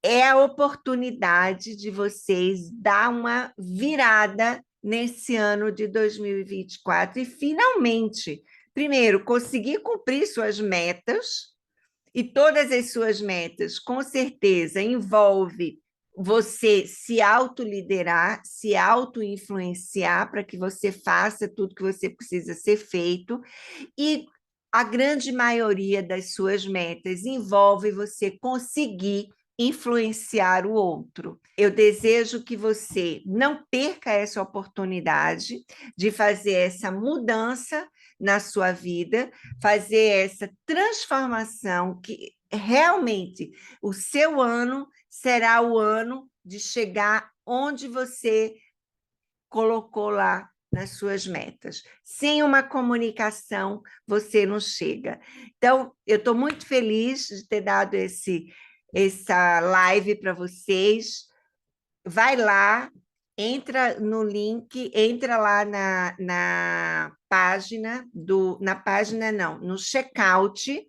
A: É a oportunidade de vocês dar uma virada nesse ano de 2024 e finalmente, primeiro, conseguir cumprir suas metas, e todas as suas metas, com certeza, envolve você se autoliderar, se auto-influenciar para que você faça tudo que você precisa ser feito, e a grande maioria das suas metas envolve você conseguir influenciar o outro. Eu desejo que você não perca essa oportunidade de fazer essa mudança na sua vida, fazer essa transformação que realmente o seu ano será o ano de chegar onde você colocou lá nas suas metas. Sem uma comunicação, você não chega. Então, eu estou muito feliz de ter dado essa live para vocês. Vai lá, entra no link, entra lá na página na página não, no checkout,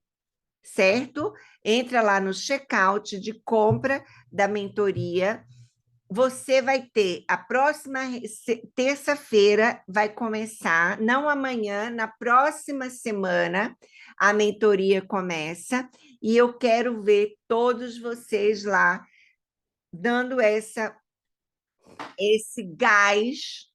A: certo? Entra lá no checkout de compra da mentoria. Você vai ter a próxima terça-feira, vai começar, não amanhã, na próxima semana, a mentoria começa, e eu quero ver todos vocês lá dando esse gás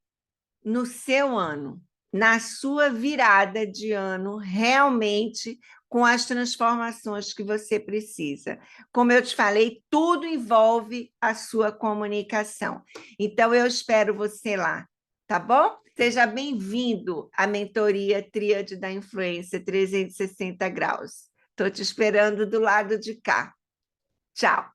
A: no seu ano, na sua virada de ano, realmente com as transformações que você precisa. Como eu te falei, tudo envolve a sua comunicação. Então, eu espero você lá, tá bom? Seja bem-vindo à mentoria Tríade da Influência 360 graus. Estou te esperando do lado de cá. Tchau!